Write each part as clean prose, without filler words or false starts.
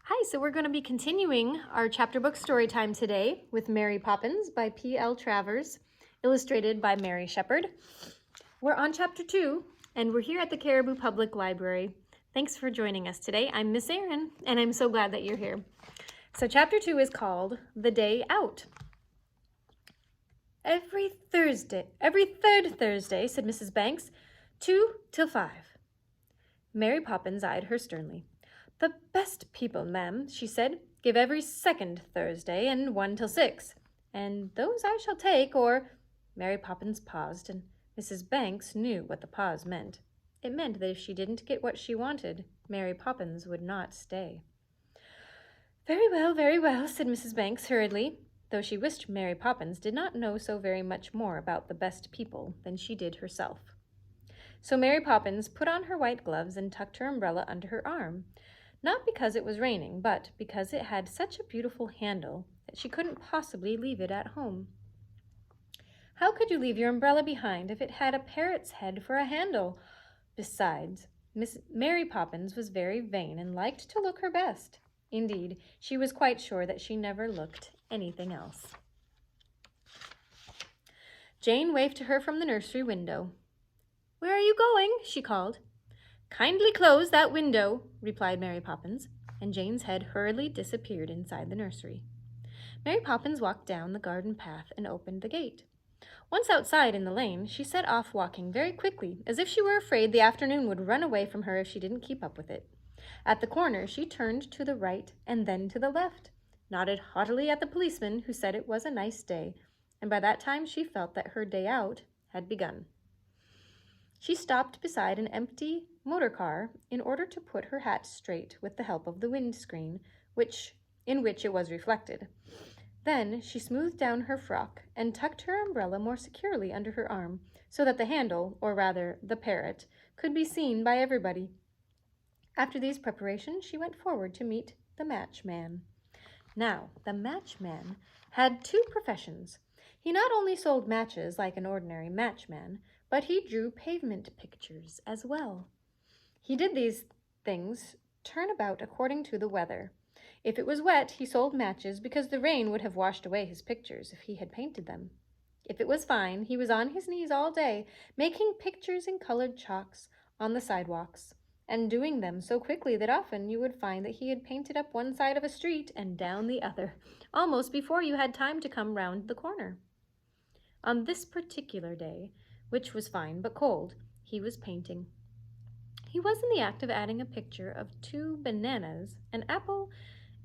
Hi, so we're going to be continuing our chapter book story time today with Mary Poppins by P.L. Travers, illustrated by Mary Shepard. We're on chapter 2, and we're here at the Caribou Public Library. Thanks for joining us today. I'm Miss Erin, and I'm so glad that you're here. So chapter 2 is called The Day Out. Every third Thursday, said Mrs. Banks, 2 till 5. Mary Poppins eyed her sternly. The best people, ma'am, she said, give every second Thursday and 1 till 6. And those I shall take, or— Mary Poppins paused, and Mrs. Banks knew what the pause meant. It meant that if she didn't get what she wanted, Mary Poppins would not stay. Very well, said Mrs. Banks hurriedly, though she wished Mary Poppins did not know so very much more about the best people than she did herself. So Mary Poppins put on her white gloves and tucked her umbrella under her arm, not because it was raining, but because it had such a beautiful handle that she couldn't possibly leave it at home. How could you leave your umbrella behind if it had a parrot's head for a handle? Besides, Miss Mary Poppins was very vain and liked to look her best. Indeed, she was quite sure that she never looked anything else. Jane waved to her from the nursery window. Where are you going? She called. Kindly close that window, replied Mary Poppins, and Jane's head hurriedly disappeared inside the nursery. Mary Poppins walked down the garden path and opened the gate. Once outside in the lane, she set off walking very quickly, as if she were afraid the afternoon would run away from her if she didn't keep up with it. At the corner, she turned to the right and then to the left, nodded haughtily at the policeman who said it was a nice day, and by that time she felt that her day out had begun. She stopped beside an empty motor car in order to put her hat straight with the help of the windscreen, in which it was reflected. Then she smoothed down her frock and tucked her umbrella more securely under her arm, so that the handle, or rather the parrot, could be seen by everybody. After these preparations, she went forward to meet the matchman. Now, the matchman had two professions. He not only sold matches like an ordinary matchman, but he drew pavement pictures as well. He did these things turn about according to the weather. If it was wet, he sold matches because the rain would have washed away his pictures if he had painted them. If it was fine, he was on his knees all day, making pictures in colored chalks on the sidewalks, and doing them so quickly that often you would find that he had painted up one side of a street and down the other, almost before you had time to come round the corner. On this particular day, which was fine but cold, he was painting. He was in the act of adding a picture of 2 bananas, an apple,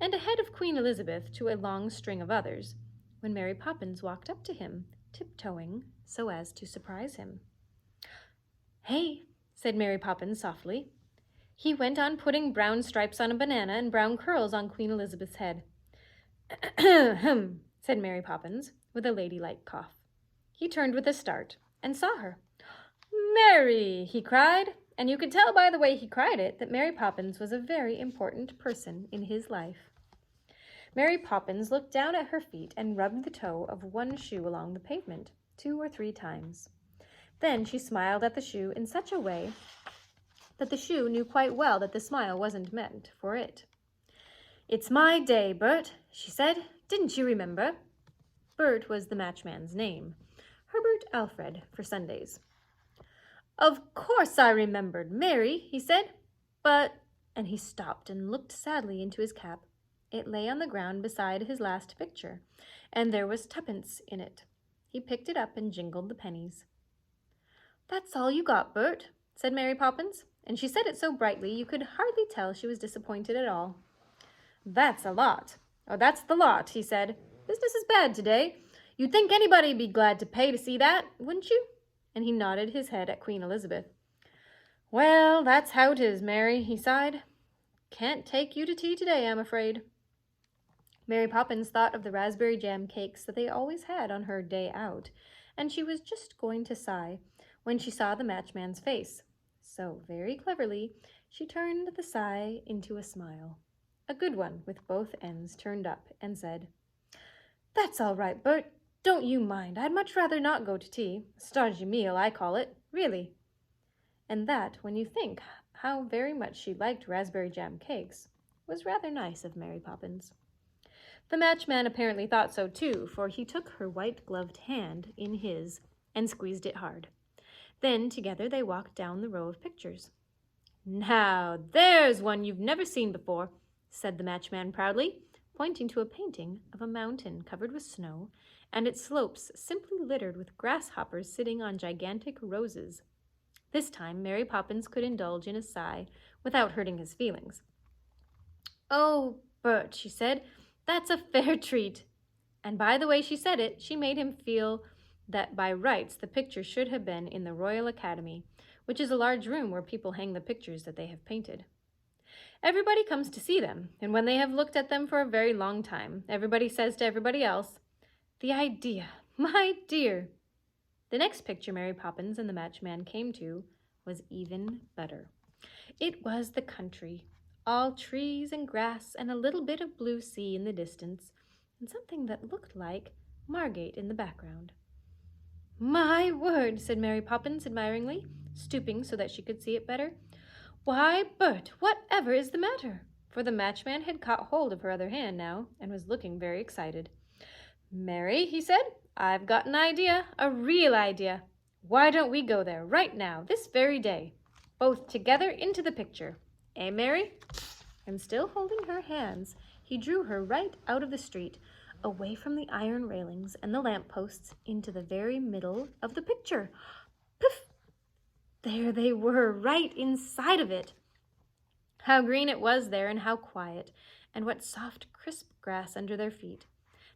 and a head of Queen Elizabeth to a long string of others, when Mary Poppins walked up to him, tiptoeing so as to surprise him. Hey, said Mary Poppins softly. He went on putting brown stripes on a banana and brown curls on Queen Elizabeth's head. Ahem, said Mary Poppins, with a ladylike cough. He turned with a start and saw her. Mary, he cried, and you could tell by the way he cried it that Mary Poppins was a very important person in his life. Mary Poppins looked down at her feet and rubbed the toe of one shoe along the pavement 2 or 3 times. Then she smiled at the shoe in such a way that the shoe knew quite well that the smile wasn't meant for it. It's my day, Bert, she said. Didn't you remember? Bert was the matchman's name. Herbert Alfred for Sundays. Of course I remembered, Mary, he said, but— and he stopped and looked sadly into his cap. It lay on the ground beside his last picture, and there was 2pence in it. He picked it up and jingled the pennies. That's all you got, Bert, said Mary Poppins, and she said it so brightly you could hardly tell she was disappointed at all. That's a lot. Oh, that's the lot, he said. Business is bad today. You'd think anybody'd be glad to pay to see that, wouldn't you? And he nodded his head at Queen Elizabeth. Well, that's how it is, Mary, he sighed. Can't take you to tea today, I'm afraid. Mary Poppins thought of the raspberry jam cakes that they always had on her day out, and she was just going to sigh when she saw the matchman's face. So, very cleverly, she turned the sigh into a smile, a good one with both ends turned up, and said, That's all right, Bert. Don't you mind. I'd much rather not go to tea. A stodgy meal, I call it, really. And that, when you think how very much she liked raspberry jam cakes, was rather nice of Mary Poppins. The matchman apparently thought so too, for he took her white-gloved hand in his and squeezed it hard. Then together they walked down the row of pictures. "Now, there's one you've never seen before," said the matchman proudly, pointing to a painting of a mountain covered with snow and its slopes simply littered with grasshoppers sitting on gigantic roses. This time Mary Poppins could indulge in a sigh without hurting his feelings. "Oh, Bert," she said, "that's a fair treat." And by the way she said it, she made him feel that by rights the picture should have been in the Royal Academy, which is a large room where people hang the pictures that they have painted. Everybody comes to see them, and when they have looked at them for a very long time, everybody says to everybody else, "The idea! My dear!" The next picture Mary Poppins and the matchman came to was even better. It was the country, all trees and grass and a little bit of blue sea in the distance, and something that looked like Margate in the background. "My word," said Mary Poppins admiringly, stooping so that she could see it better. "Why, Bert, whatever is the matter?" For the matchman had caught hold of her other hand now and was looking very excited. "Mary," he said, "I've got an idea, a real idea. Why don't we go there right now, this very day, both together into the picture? Eh, Mary?" And still holding her hands, he drew her right out of the street, away from the iron railings and the lampposts, into the very middle of the picture. Poof! There they were, right inside of it. How green it was there, and how quiet, and what soft, crisp grass under their feet.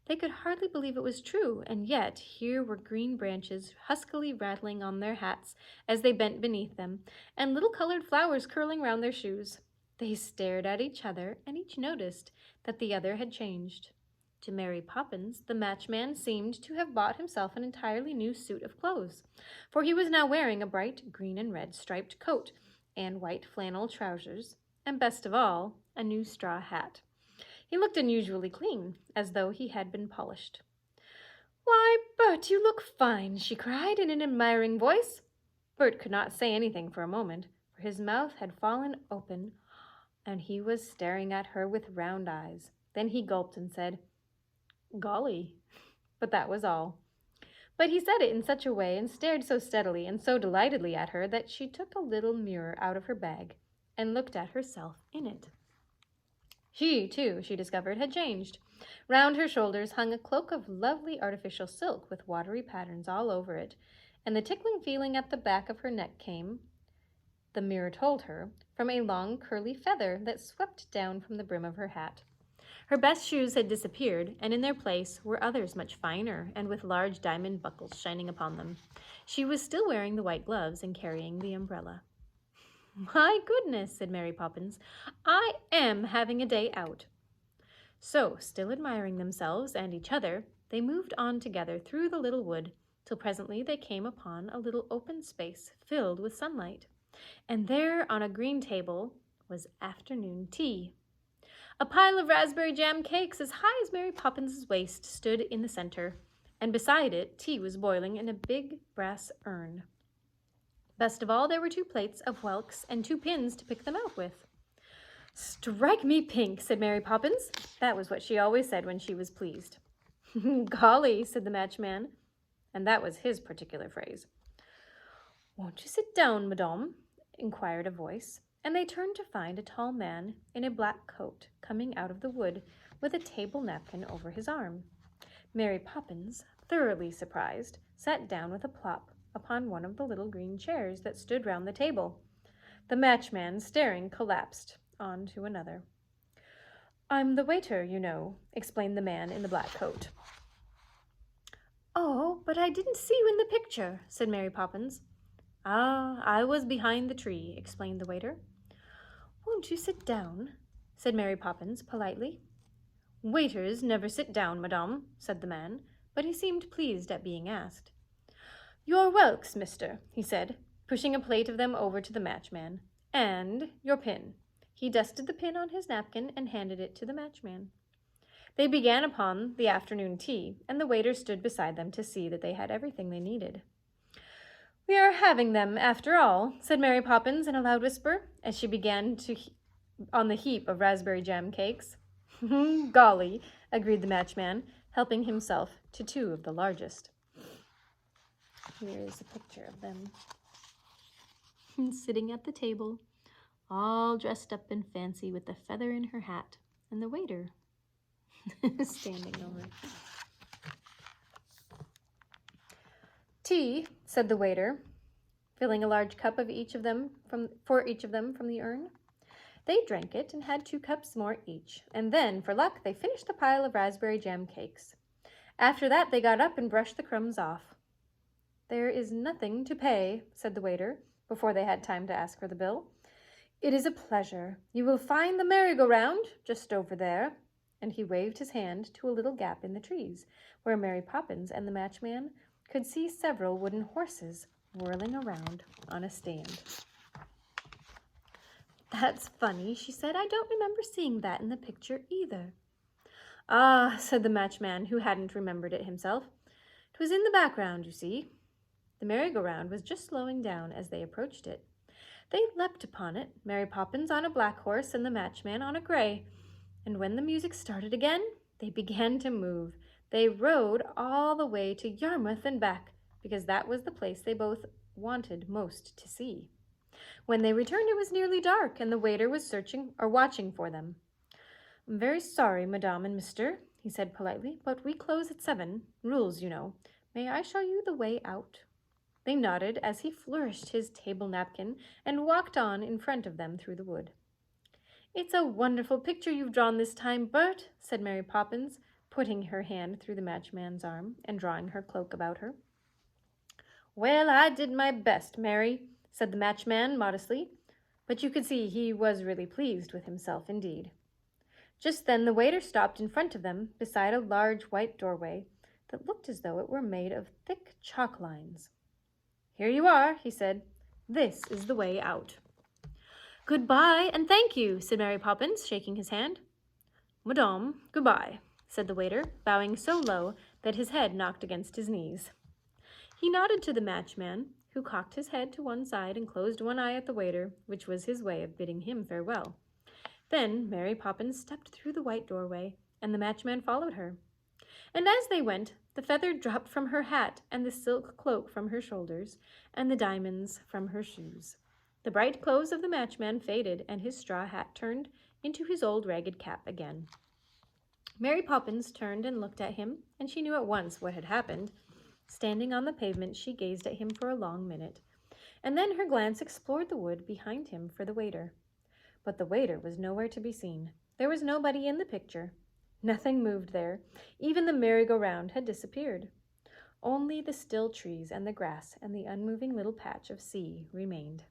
They could hardly believe it was true, and yet here were green branches huskily rattling on their hats as they bent beneath them, and little colored flowers curling round their shoes. They stared at each other, and each noticed that the other had changed. To Mary Poppins, the matchman seemed to have bought himself an entirely new suit of clothes, for he was now wearing a bright green and red striped coat and white flannel trousers, and best of all, a new straw hat. He looked unusually clean, as though he had been polished. "Why, Bert, you look fine," she cried in an admiring voice. Bert could not say anything for a moment, for his mouth had fallen open, and he was staring at her with round eyes. Then he gulped and said, "Golly," but that was all. But he said it in such a way and stared so steadily and so delightedly at her that she took a little mirror out of her bag and looked at herself in it. She, too, she discovered, had changed. Round her shoulders hung a cloak of lovely artificial silk with watery patterns all over it, and the tickling feeling at the back of her neck came, the mirror told her, from a long curly feather that swept down from the brim of her hat. Her best shoes had disappeared, and in their place were others much finer and with large diamond buckles shining upon them. She was still wearing the white gloves and carrying the umbrella. "My goodness," said Mary Poppins, "I am having a day out." So, still admiring themselves and each other, they moved on together through the little wood, till presently they came upon a little open space filled with sunlight. And there, on a green table, was afternoon tea. A pile of raspberry jam cakes as high as Mary Poppins's waist stood in the center, and beside it tea was boiling in a big brass urn. Best of all, there were 2 plates of whelks and 2 pins to pick them out with. "Strike me pink," said Mary Poppins. That was what she always said when she was pleased. "Golly," said the matchman, and that was his particular phrase. "Won't you sit down, madame?" inquired a voice, and they turned to find a tall man in a black coat coming out of the wood with a table napkin over his arm. Mary Poppins, thoroughly surprised, sat down with a plop upon one of the little green chairs that stood round the table. The matchman, staring, collapsed on to another. "I'm the waiter, you know," explained the man in the black coat. "Oh, but I didn't see you in the picture," said Mary Poppins. "Ah, I was behind the tree," explained the waiter. "Won't you sit down?" said Mary Poppins politely. "Waiters never sit down, madame," said the man, but he seemed pleased at being asked. "Your whelks, mister," he said, pushing a plate of them over to the matchman, "and your pin." He dusted the pin on his napkin and handed it to the matchman. They began upon the afternoon tea, and the waiter stood beside them to see that they had everything they needed. "We are having them, after all," said Mary Poppins in a loud whisper, as she began to on the heap of raspberry jam cakes. Golly, agreed the matchman, helping himself to 2 of the largest. Here's a picture of them sitting at the table, all dressed up and fancy with the feather in her hat, and the waiter standing over. "Tea," said the waiter, filling a large cup of for each of them from the urn. They drank it and had 2 cups more each, and then, for luck, they finished the pile of raspberry jam cakes. After that, they got up and brushed the crumbs off. "There is nothing to pay," said the waiter, before they had time to ask for the bill. "It is a pleasure. You will find the merry-go-round just over there," and he waved his hand to a little gap in the trees, where Mary Poppins and the matchman could see several wooden horses whirling around on a stand. "That's funny," she said. "I don't remember seeing that in the picture either." "Ah," said the matchman, who hadn't remembered it himself. "'Twas in the background, you see." The merry-go-round was just slowing down as they approached it. They leapt upon it, Mary Poppins on a black horse and the matchman on a gray. And when the music started again, they began to move. They rode all the way to Yarmouth and back, because that was the place they both wanted most to see. When they returned, it was nearly dark, and the waiter was watching for them. "I'm very sorry, Madame and Mister," he said politely, "but we close at 7. Rules, you know. May I show you the way out?" They nodded as he flourished his table napkin and walked on in front of them through the wood. "It's a wonderful picture you've drawn this time, Bert," said Mary Poppins, putting her hand through the matchman's arm and drawing her cloak about her. "Well, I did my best, Mary," said the matchman modestly, but you could see he was really pleased with himself indeed. Just then the waiter stopped in front of them beside a large white doorway that looked as though it were made of thick chalk lines. "Here you are," he said. "This is the way out." "Goodbye, and thank you," said Mary Poppins, shaking his hand. "Madame, goodbye," said the waiter, bowing so low that his head knocked against his knees. He nodded to the matchman, who cocked his head to one side and closed one eye at the waiter, which was his way of bidding him farewell. Then Mary Poppins stepped through the white doorway, and the matchman followed her. And as they went, the feather dropped from her hat, and the silk cloak from her shoulders, and the diamonds from her shoes. The bright clothes of the matchman faded, and his straw hat turned into his old ragged cap again. Mary Poppins turned and looked at him, and she knew at once what had happened. Standing on the pavement, she gazed at him for a long minute, and then her glance explored the wood behind him for the waiter. But the waiter was nowhere to be seen. There was nobody in the picture. Nothing moved there. Even the merry-go-round had disappeared. Only the still trees and the grass and the unmoving little patch of sea remained.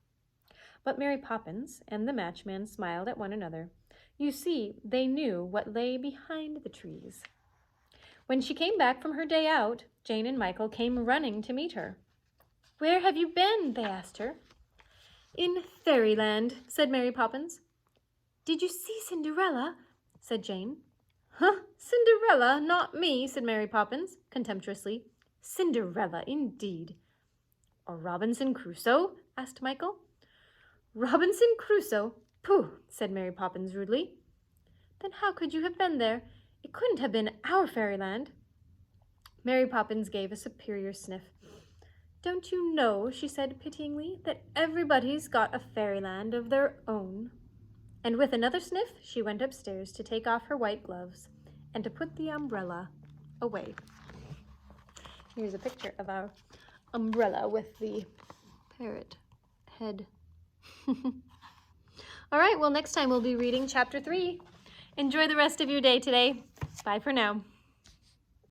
But Mary Poppins and the matchman smiled at one another. You see, they knew what lay behind the trees. When she came back from her day out, Jane and Michael came running to meet her. "Where have you been?" they asked her. "In Fairyland," said Mary Poppins. "Did you see Cinderella?" said Jane. "Huh, Cinderella, not me," said Mary Poppins, contemptuously. "Cinderella, indeed." "Or Robinson Crusoe?" asked Michael. "Robinson Crusoe? Pooh," said Mary Poppins rudely. "Then how could you have been there? It couldn't have been our Fairyland." Mary Poppins gave a superior sniff. "Don't you know," she said pityingly, "that everybody's got a Fairyland of their own?" And with another sniff, she went upstairs to take off her white gloves and to put the umbrella away. Here's a picture of our umbrella with the parrot head. All right, well, next time we'll be reading Chapter 3. Enjoy the rest of your day today. Bye for now.